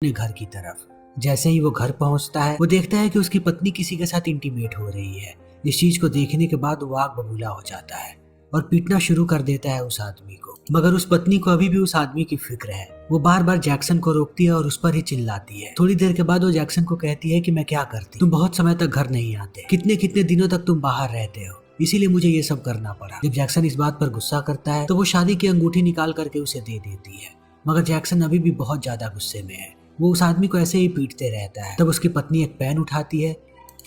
अपने घर की तरफ। जैसे ही वो घर पहुंचता है वो देखता है कि उसकी पत्नी किसी के साथ इंटीमेट हो रही है। इस चीज को देखने के बाद वो आग बबूला हो जाता है और पीटना शुरू कर देता है उस आदमी को। मगर उस पत्नी को अभी भी उस आदमी की फिक्र है। वो बार बार जैक्सन को रोकती है और उस पर ही चिल्लाती है। थोड़ी देर के बाद वो जैक्सन को कहती है कि मैं क्या करती, तुम बहुत समय तक घर नहीं आते, कितने कितने दिनों तक तुम बाहर रहते हो, इसीलिए मुझे ये सब करना पड़ा। जब जैक्सन इस बात पर गुस्सा करता है तो वो शादी की अंगूठी निकाल करके उसे दे देती है। मगर जैक्सन अभी भी बहुत ज्यादा गुस्से में है। वो उस आदमी को ऐसे ही पीटते रहता है। तब उसकी पत्नी एक पेन उठाती है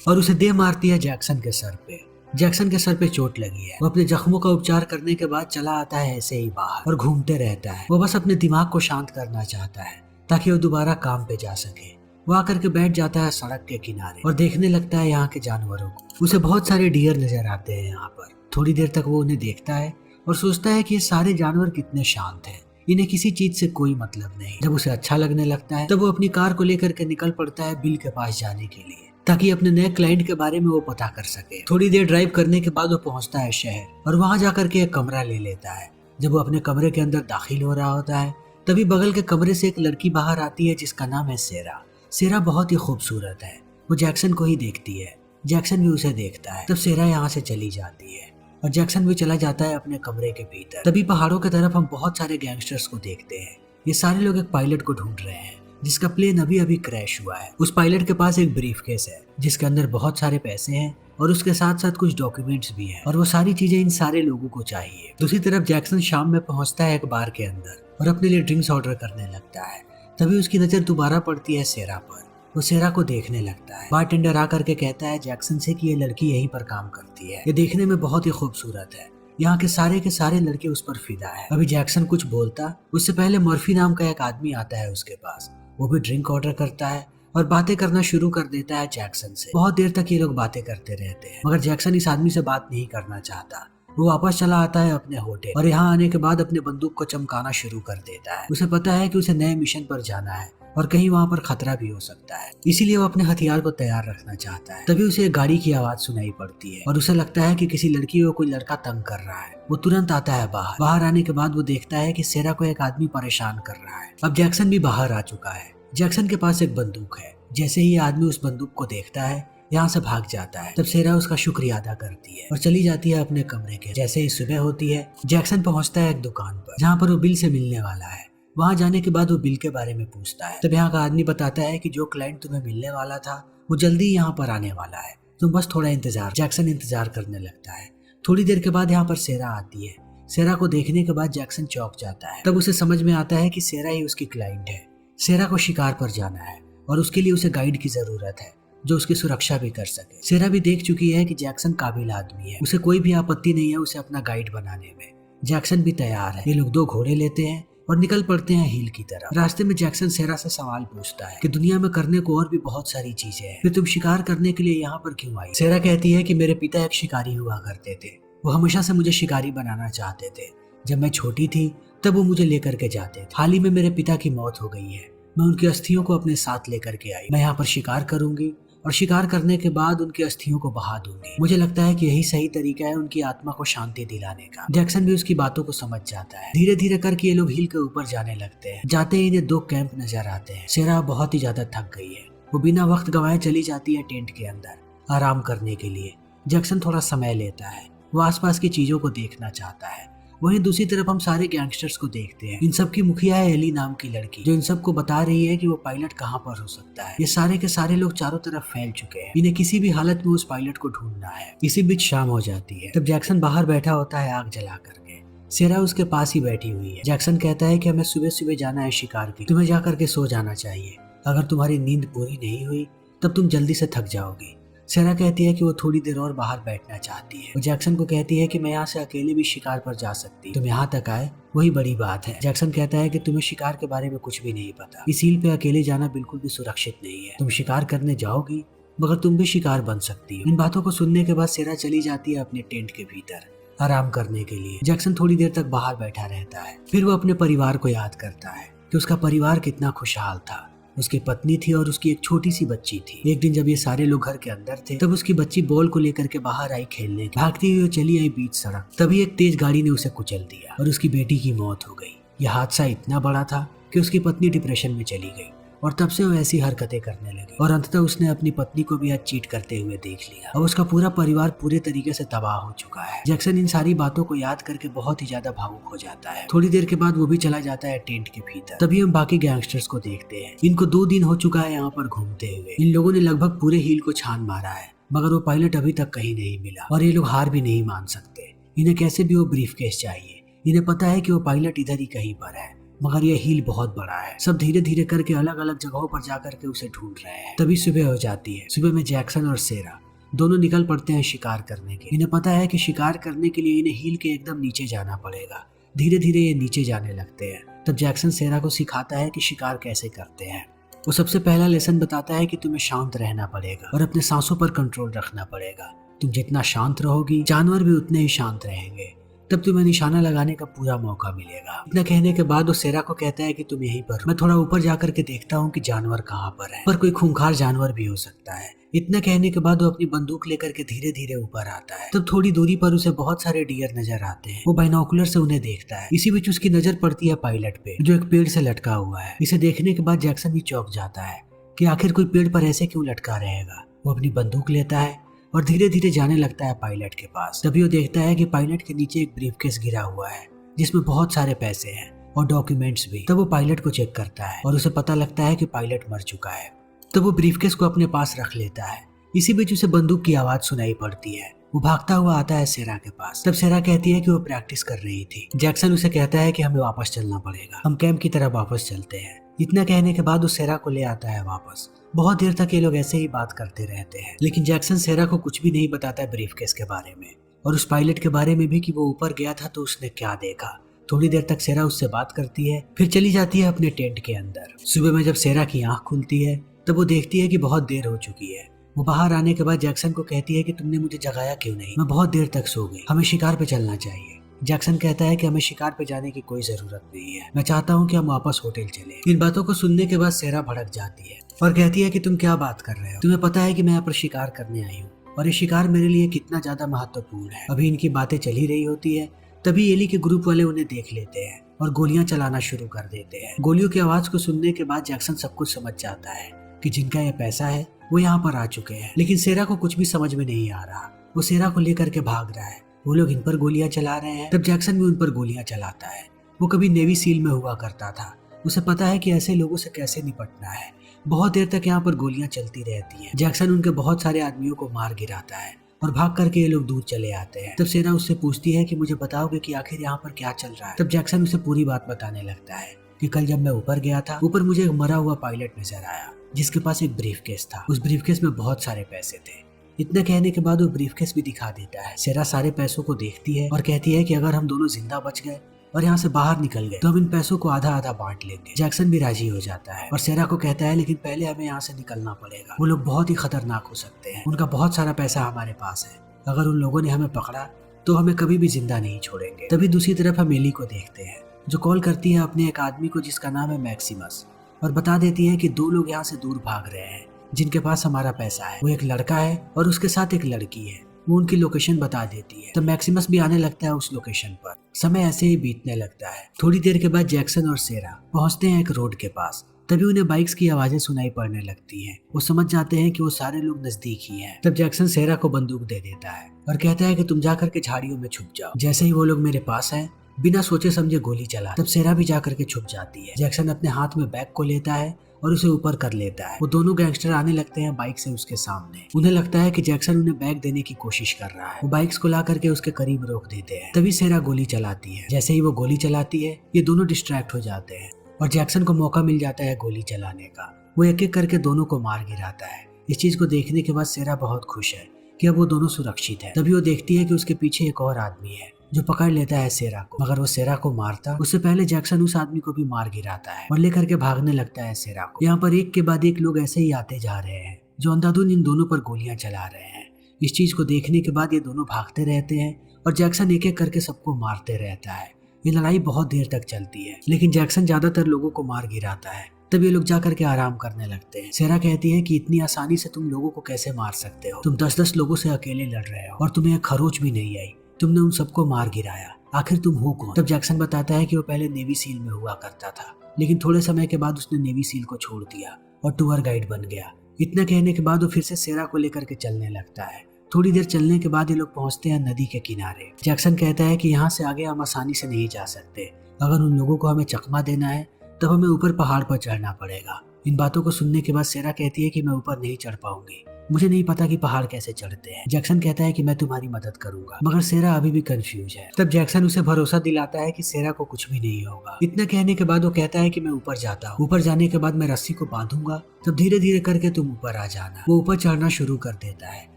और उसे दे मारती है जैक्सन के सर पे। जैक्सन के सर पे चोट लगी है। वो अपने जख्मों का उपचार करने के बाद चला आता है ऐसे ही बाहर और घूमते रहता है। वो बस अपने दिमाग को शांत करना चाहता है ताकि वो दोबारा काम पे जा सके। वो आकर के बैठ जाता है सड़क के किनारे और देखने लगता है यहाँ के जानवरों को। उसे बहुत सारे डियर नजर आते हैं यहाँ पर। थोड़ी देर तक वो उन्हें देखता है और सोचता है कि ये सारे जानवर कितने शांत हैं, इन्हें किसी चीज से कोई मतलब नहीं। जब उसे अच्छा लगने लगता है तब वो अपनी कार को लेकर के निकल पड़ता है बिल के पास जाने के लिए ताकि अपने नए क्लाइंट के बारे में वो पता कर सके। थोड़ी देर ड्राइव करने के बाद वो पहुंचता है शहर और वहां जाकर के एक कमरा ले लेता है। जब वो अपने कमरे के अंदर दाखिल हो रहा होता है तभी बगल के कमरे से एक लड़की बाहर आती है जिसका नाम है सेरा। सेरा बहुत ही खूबसूरत है। वो जैक्सन को ही देखती है, जैक्सन भी उसे देखता है। तब सेरा यहाँ से चली जाती है और जैक्सन भी चला जाता है अपने कमरे के भीतर। तभी पहाड़ों की तरफ हम बहुत सारे गैंगस्टर्स को देखते हैं। ये सारे लोग एक पायलट को ढूंढ रहे हैं जिसका प्लेन अभी अभी क्रैश हुआ है। उस पायलट के पास एक ब्रीफकेस है जिसके अंदर बहुत सारे पैसे हैं और उसके साथ साथ कुछ डॉक्यूमेंट्स भी हैं और वो सारी चीजें इन सारे लोगों को चाहिए। दूसरी तरफ जैक्सन शाम में पहुंचता है एक बार के अंदर और अपने लिए ड्रिंक्स ऑर्डर करने लगता है। तभी उसकी नजर दोबारा पड़ती है सेरा पर। वो सेरा को देखने लगता है। बारटेंडर आकर के कहता है जैक्सन से कि ये लड़की यहीं पर काम करती है, ये देखने में बहुत ही खूबसूरत है, यहाँ के सारे लड़के उस पर फिदा है। अभी जैक्सन कुछ बोलता उससे पहले मर्फी नाम का एक आदमी आता है उसके पास। वो भी ड्रिंक ऑर्डर करता है और बातें करना शुरू कर देता है जैक्सन से। बहुत देर तक ये लोग बातें करते रहते हैं मगर जैक्सन इस आदमी से बात नहीं करना चाहता। वो वापस चला आता है अपने होटल और यहाँ आने के बाद अपने बंदूक को चमकाना शुरू कर देता है। उसे पता है कि उसे नए मिशन पर जाना है और कहीं वहाँ पर खतरा भी हो सकता है, इसीलिए वो अपने हथियार को तैयार रखना चाहता है। तभी उसे एक गाड़ी की आवाज सुनाई पड़ती है और उसे लगता है कि किसी लड़की को कोई लड़का तंग कर रहा है। वो तुरंत आता है बाहर आने के बाद वो देखता है कि सेरा को एक आदमी परेशान कर रहा है। अब जैक्सन भी बाहर आ चुका है। जैक्सन के पास एक बंदूक है। जैसे ही आदमी उस बंदूक को देखता है यहाँ से भाग जाता है। तब सेरा उसका शुक्रिया अदा करती है और चली जाती है अपने कमरे के। जैसे ही सुबह होती है जैक्सन पहुंचता है एक दुकान पर जहाँ पर वो बिल से मिलने वाला है। वहां जाने के बाद वो बिल के बारे में पूछता है। तब यहाँ का आदमी बताता है कि जो क्लाइंट तुम्हें मिलने वाला था वो जल्दी यहाँ पर आने वाला है, तुम बस थोड़ा इंतजार। जैक्सन इंतजार करने लगता है। थोड़ी देर के बाद यहाँ पर सेरा आती है। सेरा को देखने के बाद जैक्सन चौंक जाता है। तब उसे समझ में आता है कि सेरा ही उसकी क्लाइंट है। सेरा को शिकार पर जाना है और उसके लिए उसे गाइड की जरूरत है जो उसकी सुरक्षा भी कर सके। सेरा भी देख चुकी है कि जैक्सन काबिल आदमी है, उसे कोई भी आपत्ति नहीं है उसे अपना गाइड बनाने में। जैक्सन भी तैयार है। ये लोग 2 घोड़े लेते हैं और निकल पड़ते हैं हिल की तरफ। रास्ते में जैक्सन सेरा से सवाल पूछता है कि दुनिया में करने को और भी बहुत सारी चीजें हैं, फिर तुम शिकार करने के लिए यहाँ पर क्यों आई? सेरा कहती है कि मेरे पिता एक शिकारी हुआ करते थे। वो हमेशा से मुझे शिकारी बनाना चाहते थे। जब मैं छोटी थी तब वो मुझे लेकर के जाते थे। हाल ही में मेरे पिता की मौत हो गई है। मैं उनकी अस्थियों को अपने साथ लेकर के आई। मैं यहाँ पर शिकार करूंगी और शिकार करने के बाद उनकी अस्थियों को बहा दूंगी। मुझे लगता है कि यही सही तरीका है उनकी आत्मा को शांति दिलाने का। जैक्सन भी उसकी बातों को समझ जाता है। धीरे धीरे करके ये लोग हिल के ऊपर जाने लगते हैं। जाते ही इन्हें 2 कैंप नजर आते हैं। सेरा बहुत ही ज्यादा थक गई है। वो बिना वक्त गंवाए चली जाती है टेंट के अंदर आराम करने के लिए। जैक्सन थोड़ा समय लेता है। वो आसपास की चीजों को देखना चाहता है। वहीं दूसरी तरफ हम सारे गैंगस्टर्स को देखते हैं। इन सब की मुखिया है एली नाम की लड़की, जो इन सबको बता रही है कि वो पायलट कहाँ पर हो सकता है। ये सारे के सारे लोग चारों तरफ फैल चुके हैं। इन्हें किसी भी हालत में उस पायलट को ढूंढना है। इसी बीच शाम हो जाती है। तब जैक्सन बाहर बैठा होता है आग जला करके। सेरा उसके पास ही बैठी हुई है। जैक्सन कहता है कि हमें सुबह सुबह जाना है शिकार के, तुम्हें जा करके सो जाना चाहिए। अगर तुम्हारी नींद पूरी नहीं हुई तब तुम जल्दी से थक जाओगी। सेरा कहती है कि वो थोड़ी देर और बाहर बैठना चाहती है। वो जैक्सन को कहती है कि मैं यहाँ से अकेले भी शिकार पर जा सकती हूँ, तुम यहाँ तक आए वही बड़ी बात है। जैक्सन कहता है कि तुम्हें शिकार के बारे में कुछ भी नहीं पता। इस हिल पे अकेले जाना बिल्कुल भी सुरक्षित नहीं है। तुम शिकार करने जाओगी मगर तुम भी शिकार बन सकती हो। इन बातों को सुनने के बाद सेरा चली जाती है अपने टेंट के भीतर आराम करने के लिए। जैक्सन थोड़ी देर तक बाहर बैठा रहता है। फिर वो अपने परिवार को याद करता है कि उसका परिवार कितना खुशहाल था। उसकी पत्नी थी और उसकी एक छोटी सी बच्ची थी। एक दिन जब ये सारे लोग घर के अंदर थे तब उसकी बच्ची बॉल को लेकर के बाहर आई खेलने। भागती हुई वो चली आई बीच सड़क। तभी एक तेज गाड़ी ने उसे कुचल दिया और उसकी बेटी की मौत हो गई। यह हादसा इतना बड़ा था कि उसकी पत्नी डिप्रेशन में चली गई। और तब से वो ऐसी हरकतें करने लगे और अंततः उसने अपनी पत्नी को भी आज चीट करते हुए देख लिया और उसका पूरा परिवार पूरे तरीके से तबाह हो चुका है। जैक्सन इन सारी बातों को याद करके बहुत ही ज्यादा भावुक हो जाता है। थोड़ी देर के बाद वो भी चला जाता है टेंट के भीतर। तभी हम बाकी गैंगस्टर्स को देखते हैं। इनको 2 दिन हो चुका है यहाँ पर घूमते हुए। इन लोगों ने लगभग पूरे हिल को छान मारा है, मगर वो पायलट अभी तक कहीं नहीं मिला और ये लोग हार भी नहीं मान सकते। इन्हें कैसे भी वो ब्रीफकेस चाहिए। इन्हें पता है कि वो पायलट इधर ही कहीं पर है, मगर यह हिल बहुत बड़ा है। सब धीरे धीरे करके अलग अलग जगहों पर जाकर के उसे ढूंढ रहे हैं। तभी सुबह हो जाती है। सुबह में जैक्सन और सेरा दोनों निकल पड़ते हैं शिकार करने के। इन्हें पता है कि शिकार करने के लिए इन्हें हिल के एकदम नीचे जाना पड़ेगा। धीरे धीरे ये नीचे जाने लगते हैं। तब जैक्सन सेरा को सिखाता है कि शिकार कैसे करते हैं। वो सबसे पहला लेसन बताता है कि तुम्हें शांत रहना पड़ेगा और अपने सांसों पर कंट्रोल रखना पड़ेगा। तुम जितना शांत रहोगी, जानवर भी उतने ही शांत रहेंगे। तब तुम्हें निशाना लगाने का पूरा मौका मिलेगा। इतना कहने के बाद वो सेरा को कहता है कि तुम यहीं पर, मैं थोड़ा ऊपर जाकर के देखता हूँ कि जानवर कहाँ पर है, पर कोई खूंखार जानवर भी हो सकता है। इतना कहने के बाद वो अपनी बंदूक लेकर के धीरे धीरे ऊपर आता है। तब थोड़ी दूरी पर उसे बहुत सारे डियर नजर आते हैं। वो बाइनोकुलर से उन्हें देखता है। इसी बीच उसकी नजर पड़ती है पायलट पे, जो एक पेड़ से लटका हुआ है। इसे देखने के बाद जैक्सन भी चौंक जाता है कि आखिर कोई पेड़ पर ऐसे क्यों लटका रहेगा। वो अपनी बंदूक लेता है और धीरे धीरे जाने लगता है पायलट के पास। तभी वो देखता है कि पायलट के नीचे एक ब्रीफकेस गिरा हुआ है जिसमें बहुत सारे पैसे हैं और डॉक्यूमेंट्स भी। तब वो पायलट को चेक करता है और उसे पता लगता है कि पायलट मर चुका है। तब वो ब्रीफकेस को अपने पास रख लेता है। इसी बीच उसे बंदूक की आवाज सुनाई पड़ती है। वो भागता हुआ आता है सेरा के पास। तब सेरा कहती है कि वो प्रैक्टिस कर रही थी। जैक्सन उसे कहता है कि हमें वापस चलना पड़ेगा, हम कैंप की तरफ वापस चलते हैं। इतना कहने के बाद वो सेरा को ले आता है वापस। बहुत देर तक ये लोग ऐसे ही बात करते रहते हैं, लेकिन जैक्सन सेरा को कुछ भी नहीं बताता ब्रीफकेस के बारे में और उस पायलट के बारे में भी कि वो ऊपर गया था तो उसने क्या देखा। थोड़ी देर तक सेरा उससे बात करती है, फिर चली जाती है अपने टेंट के अंदर। सुबह में जब सेरा की आंख खुलती है तब वो देखती है कि बहुत देर हो चुकी है। वो बाहर आने के बाद जैक्सन को कहती है कि तुमने मुझे जगाया क्यों नहीं, मैं बहुत देर तक सो गई, हमें शिकार पे चलना चाहिए। जैक्सन कहता है कि हमें शिकार पे जाने की कोई जरूरत नहीं है, मैं चाहता हूँ कि हम वापस होटल चले। इन बातों को सुनने के बाद सेरा भड़क जाती है और कहती है कि तुम क्या बात कर रहे हो, तुम्हें पता है कि मैं यहाँ पर शिकार करने आई हूँ और ये शिकार मेरे लिए कितना ज्यादा महत्वपूर्ण है। अभी इनकी बातें चल ही रही होती है, तभी एली के ग्रुप वाले उन्हें देख लेते हैं और गोलियां चलाना शुरू कर देते हैं। गोलियों की आवाज को सुनने के बाद जैक्सन सब कुछ समझ जाता है कि जिनका ये पैसा है वो यहाँ पर आ चुके हैं, लेकिन सेरा को कुछ भी समझ में नहीं आ रहा। वो सेरा को लेकर के भाग रहा है। वो लोग इन पर गोलियां चला रहे हैं, तब जैक्सन भी उन पर गोलियां चलाता है। वो कभी नेवी सील में हुआ करता था, उसे पता है कि ऐसे लोगों से कैसे निपटना है। बहुत देर तक यहाँ पर गोलियां चलती रहती हैं। जैक्सन उनके बहुत सारे आदमियों को मार गिराता है और भाग करके ये लोग दूर चले आते हैं। तब सेरा उससे पूछती है कि मुझे बताओगे कि आखिर यहाँ पर क्या चल रहा है। तब जैक्सन उसे पूरी बात बताने लगता है कि कल जब मैं ऊपर गया था, ऊपर मुझे एक मरा हुआ पायलट नजर आया जिसके पास एक ब्रीफकेस था। उस ब्रीफकेस में बहुत सारे पैसे थे। इतना कहने के बाद वो ब्रीफकेस भी दिखा देता है। सेरा सारे पैसों को देखती है और कहती है कि अगर हम दोनों जिंदा बच गए और यहाँ से बाहर निकल गए तो हम इन पैसों को आधा आधा बांट लेंगे। जैक्सन भी राजी हो जाता है और सेरा को कहता है लेकिन पहले हमें यहाँ से निकलना पड़ेगा, वो लोग बहुत ही खतरनाक हो सकते हैं, उनका बहुत सारा पैसा हमारे पास है, अगर उन लोगों ने हमें पकड़ा तो हमें कभी भी जिंदा नहीं छोड़ेंगे। तभी दूसरी तरफ हम एली को देखते हैं जो कॉल करती है अपने एक आदमी को जिसका नाम है मैक्सिमस और बता देती है कि 2 लोग यहाँ से दूर भाग रहे हैं जिनके पास हमारा पैसा है। वो एक लड़का है और उसके साथ एक लड़की है। वो उनकी लोकेशन बता देती है। तो मैक्सिमस भी आने लगता है उस लोकेशन पर। समय ऐसे ही बीतने लगता है। थोड़ी देर के बाद जैक्सन और सेरा पहुंचते हैं एक रोड के पास। तभी उन्हें बाइक्स की आवाजें सुनाई पड़ने लगती हैं। वो समझ जाते हैं कि वो सारे लोग नजदीक ही हैं। तब जैक्सन सेरा को बंदूक दे देता है और कहता है कि तुम जाकर के झाड़ियों में छुप जाओ। जैसे ही वो लोग मेरे पास है बिना सोचे समझे गोली चला। तब सेरा भी जाकर के छुप जाती है। जैक्सन अपने हाथ में बैग को लेता है और उसे ऊपर कर लेता है। वो दोनों गैंगस्टर आने लगते हैं बाइक से उसके सामने। उन्हें लगता है कि जैक्सन उन्हें बैग देने की कोशिश कर रहा है। वो बाइक्स को ला करके उसके करीब रोक देते हैं। तभी सेरा गोली चलाती है। जैसे ही वो गोली चलाती है ये दोनों डिस्ट्रैक्ट हो जाते हैं और जैक्सन को मौका मिल जाता है गोली चलाने का। वो एक एक करके दोनों को मार गिराता है। इस चीज को देखने के बाद सेरा बहुत खुश है कि अब वो दोनों सुरक्षित है। तभी वो देखती है कि उसके पीछे एक और आदमी है जो पकड़ लेता है सेरा को, मगर वो सेरा को मारता उससे पहले जैक्सन उस आदमी को भी मार गिराता है और लेकर के भागने लगता है सेरा को। यहाँ पर एक के बाद एक लोग ऐसे ही आते जा रहे हैं जो अंधाधुंध इन दोनों पर गोलियां चला रहे हैं। इस चीज को देखने के बाद ये दोनों भागते रहते हैं और जैक्सन एक एक करके सबको मारते रहता है। ये लड़ाई बहुत देर तक चलती है लेकिन जैक्सन ज्यादातर लोगों को मार गिराता है। तब ये लोग जाकर के आराम करने लगते हैं। सेरा कहती है कि इतनी आसानी से तुम लोगों को कैसे मार सकते हो, तुम 10-10 लोगों से अकेले लड़ रहे हो और तुम्हें एक खरोच भी नहीं आई, तुमने उन सबको मार गिराया, आखिर तुम हो कौन? तब जैक्सन बताता है कि वो पहले नेवी सील में हुआ करता था लेकिन थोड़े समय के बाद उसने नेवी सील को छोड़ दिया और टूर गाइड बन गया। इतना कहने के बाद वो फिर से सेरा को लेकर के चलने लगता है। थोड़ी देर चलने के बाद ये लोग पहुंचते हैं नदी के किनारे। जैक्सन कहता है कि यहाँ से आगे हम आसानी से नहीं जा सकते, अगर उन लोगों को हमें चकमा देना है तब हमें ऊपर पहाड़ पर चढ़ना पड़ेगा। इन बातों को सुनने के बाद सेरा कहती है कि मैं ऊपर नहीं चढ़ पाऊंगी, मुझे नहीं पता कि पहाड़ कैसे चढ़ते हैं। जैक्सन कहता है कि मैं तुम्हारी मदद करूंगा, मगर सेरा अभी भी कंफ्यूज है। तब जैक्सन उसे भरोसा दिलाता है कि सेरा को कुछ भी नहीं होगा। इतना कहने के बाद वो कहता है कि मैं ऊपर जाता हूँ, ऊपर जाने के बाद मैं रस्सी को बांधूंगा, तब धीरे धीरे करके तुम ऊपर आ जाना। वो ऊपर चढ़ना शुरू कर देता है।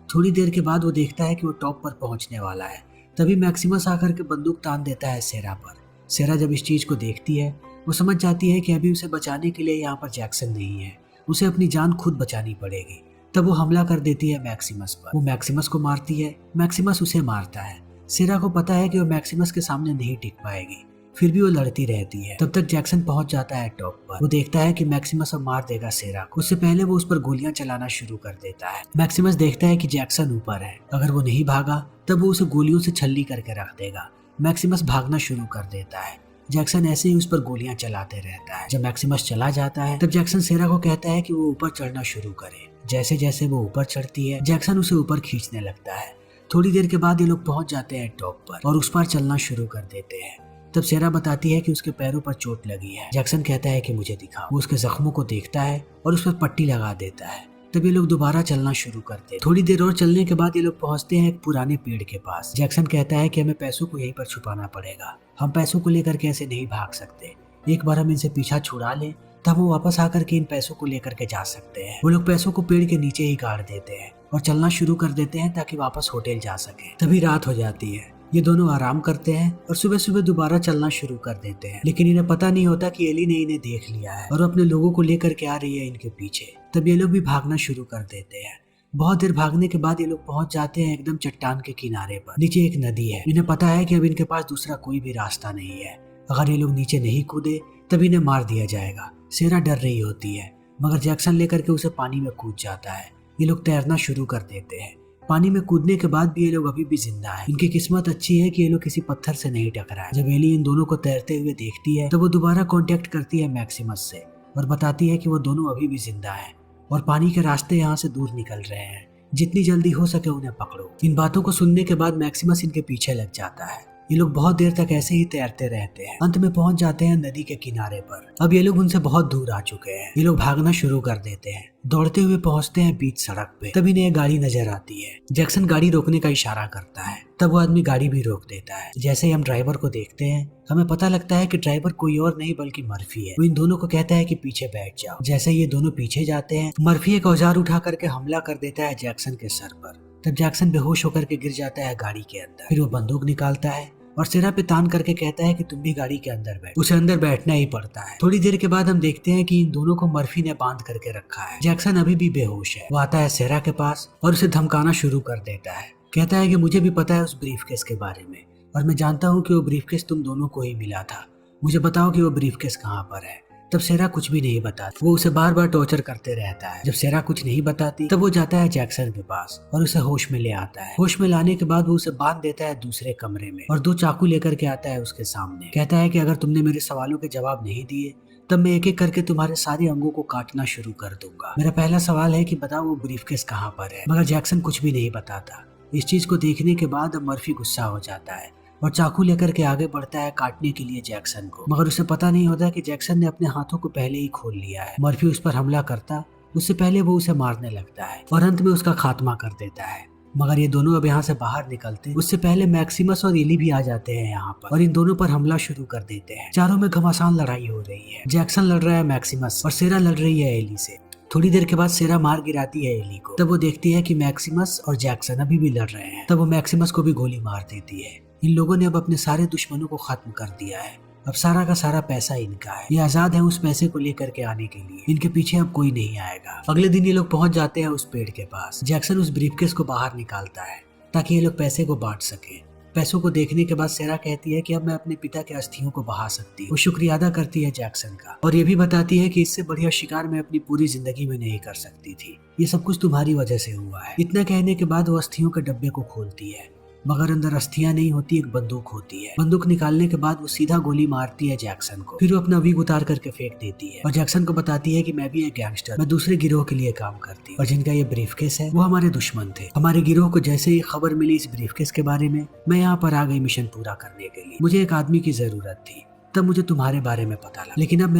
थोड़ी देर के बाद वो देखता है कि वो टॉप पर पहुंचने वाला है। तभी मैक्सिमस आकर के बंदूक तान देता है सेरा पर। सेरा जब इस चीज को देखती है वो समझ जाती है कि अभी उसे बचाने के लिए यहाँ पर जैक्सन नहीं है, उसे अपनी जान खुद बचानी पड़ेगी। तब वो हमला कर देती है मैक्सिमस पर। वो मैक्सिमस को मारती है, मैक्सिमस उसे मारता है। सेरा को पता है कि वो मैक्सिमस के सामने नहीं टिक पाएगी, फिर भी वो लड़ती रहती है। तब तक जैक्सन पहुंच जाता है टॉप पर। वो देखता है कि मैक्सिमस अब मार देगा सेरा को। उससे पहले वो उस पर गोलियां चलाना शुरू कर देता है। मैक्सिमस देखता है कि जैक्सन ऊपर है, अगर वो नहीं भागा तब वो उसे गोलियों से छल्ली करके रख देगा। मैक्सिमस भागना शुरू कर देता है। जैक्सन ऐसे ही उस पर गोलियां चलाते रहता है। जब मैक्सिमस चला जाता है तब जैक्सन सेरा को कहता है कि वो ऊपर चढ़ना शुरू करे। जैसे जैसे वो ऊपर चढ़ती है जैक्सन उसे ऊपर खींचने लगता है। थोड़ी देर के बाद ये लोग पहुंच जाते हैं टॉप पर और उस पर चलना शुरू कर देते हैं। तब सेरा बताती है कि उसके पैरों पर चोट लगी है। जैक्सन कहता है कि मुझे दिखाओ। वो उसके जख्मों को देखता है और उस पर पट्टी लगा देता है। तब ये लोग दोबारा चलना शुरू करते हैं। थोड़ी देर और चलने के बाद ये लोग पहुंचते हैं एक पुराने पेड़ के पास। जैक्सन कहता है कि हमें पैसों को यहीं पर छुपाना पड़ेगा, हम पैसों को लेकर के ऐसे नहीं भाग सकते। एक बार हम इनसे पीछा छुड़ा लें तब वो वापस आकर के इन पैसों को लेकर के जा सकते हैं। वो लोग पैसों को पेड़ के नीचे ही गाड़ देते हैं और चलना शुरू कर देते हैं ताकि वापस होटल जा सके। तभी रात हो जाती है। ये दोनों आराम करते हैं और सुबह सुबह दोबारा चलना शुरू कर देते हैं, लेकिन इन्हें पता नहीं होता कि एली ने इन्हें देख लिया है और अपने लोगों को लेकर के आ रही है इनके पीछे। तब ये लोग भी भागना शुरू कर देते हैं। बहुत देर भागने के बाद ये लोग पहुंच जाते हैं एकदम चट्टान के किनारे पर। नीचे एक नदी है। इन्हें पता है कि अब इनके पास दूसरा कोई भी रास्ता नहीं है। अगर ये लोग नीचे नहीं कूदे तब इन्हें मार दिया जाएगा। सेरा डर रही होती है, मगर जैक्सन लेकर के उसे पानी में कूद जाता है। ये लोग तैरना शुरू कर देते हैं। पानी में कूदने के बाद भी ये लोग अभी भी जिंदा है। इनकी किस्मत अच्छी है कि ये लोग किसी पत्थर से नहीं टकराए। जब एली इन दोनों को तैरते हुए देखती है तो वो दोबारा कांटेक्ट करती है मैक्सिमस से और बताती है कि वो दोनों अभी भी जिंदा हैं और पानी के रास्ते यहाँ से दूर निकल रहे हैं। जितनी जल्दी हो सके उन्हें पकड़ो। इन बातों को सुनने के बाद मैक्सिमस इनके पीछे लग जाता है। ये लोग बहुत देर तक ऐसे ही तैरते रहते हैं। अंत में पहुंच जाते हैं नदी के किनारे पर। अब ये लोग उनसे बहुत दूर आ चुके हैं। ये लोग भागना शुरू कर देते हैं। दौड़ते हुए पहुंचते हैं बीच सड़क पे। तभी इन्हें एक गाड़ी नजर आती है। जैक्सन गाड़ी रोकने का इशारा करता है। तब वो आदमी गाड़ी भी रोक देता है। जैसे ही हम ड्राइवर को देखते हैं हमें पता लगता है कि ड्राइवर कोई और नहीं बल्कि मर्फी है। वो इन दोनों को कहता है कि पीछे बैठ जाओ। जैसे ये दोनों पीछे जाते हैं मर्फी एक औजार उठा करके हमला कर देता है जैक्सन के सर पर। तब जैक्सन बेहोश होकर के गिर जाता है गाड़ी के अंदर। फिर वो बंदूक निकालता है और सिरा पे तान करके कहता है कि तुम भी गाड़ी के अंदर बैठ। उसे अंदर बैठना ही पड़ता है। थोड़ी देर के बाद हम देखते हैं कि इन दोनों को मर्फी ने बांध करके रखा है। जैक्सन अभी भी बेहोश है। वो आता है सेरा के पास और उसे धमकाना शुरू कर देता है। कहता है कि मुझे भी पता है उस ब्रीफकेस के बारे में और मैं जानता हूँ कि वो ब्रीफकेस तुम दोनों को ही मिला था। मुझे बताओ कि वो ब्रीफकेस कहाँ पर है। तब सेरा कुछ भी नहीं बताती। वो उसे बार बार टॉर्चर करते रहता है। जब सेरा कुछ नहीं बताती तब वो जाता है जैक्सन के पास और उसे होश में ले आता है। होश में लाने के बाद वो उसे बांध देता है दूसरे कमरे में और 2 चाकू लेकर के आता है उसके सामने। कहता है कि अगर तुमने मेरे सवालों के जवाब नहीं दिए तब मैं एक एक करके तुम्हारे सारे अंगों को काटना शुरू कर दूंगा। मेरा पहला सवाल है कि बताओ वो ब्रीफकेस कहाँ पर है। मगर जैक्सन कुछ भी नहीं बताता। इस चीज को देखने के बाद अब मर्फी गुस्सा हो जाता है और चाकू लेकर के आगे बढ़ता है काटने के लिए जैक्सन को। मगर उसे पता नहीं होता कि जैक्सन ने अपने हाथों को पहले ही खोल लिया है। मर्फी उस पर हमला करता उससे पहले वो उसे मारने लगता है और अंत में उसका खात्मा कर देता है। मगर ये दोनों अब यहाँ से बाहर निकलते उससे पहले मैक्सिमस और एली भी आ जाते हैं यहाँ पर और इन दोनों पर हमला शुरू कर देते हैं। चारों में घमासान लड़ाई हो रही है। जैक्सन लड़ रहा है मैक्सिमस और सेरा लड़ रही है एली से। थोड़ी देर के बाद सेरा मार गिराती है एली को। तब वो देखती है कि मैक्सिमस और जैक्सन अभी भी लड़ रहे हैं। तब वो मैक्सिमस को भी गोली मार देती है। इन लोगों ने अब अपने सारे दुश्मनों को खत्म कर दिया है। अब सारा का सारा पैसा इनका है। ये आजाद है उस पैसे को लेकर के आने के लिए। इनके पीछे अब कोई नहीं आएगा। अगले दिन ये लोग पहुंच जाते हैं उस पेड़ के पास। जैक्सन उस ब्रीफकेस को बाहर निकालता है ताकि ये लोग पैसे को बांट सके। पैसों को देखने के बाद सेरा कहती है कि अब मैं अपने पिता के अस्थियों को बहा सकती हूँ। वो शुक्रिया अदा करती है जैक्सन का और ये भी बताती है कि इससे बढ़िया शिकार मैं अपनी पूरी जिंदगी में नहीं कर सकती थी। ये सब कुछ तुम्हारी वजह से हुआ है। इतना कहने के बाद वो अस्थियों के डब्बे को खोलती है मगर अंदर अस्थियां नहीं होती, एक बंदूक होती है। बंदूक निकालने के बाद वो सीधा गोली मारती है जैक्सन को, फिर वो अपना विग उतार करके फेंक देती है और जैक्सन को बताती है कि मैं भी एक गैंगस्टर, मैं दूसरे गिरोह के लिए काम करती हूँ और जिनका ये ब्रीफकेस है वो हमारे दुश्मन थे। हमारे गिरोह को जैसे ही खबर मिली इस ब्रीफकेस के बारे में, मैं यहाँ पर आ गई मिशन पूरा करने के लिए। मुझे एक आदमी की जरूरत थी, तब मुझे तुम्हारे बारे में पता लगा, लेकिन अब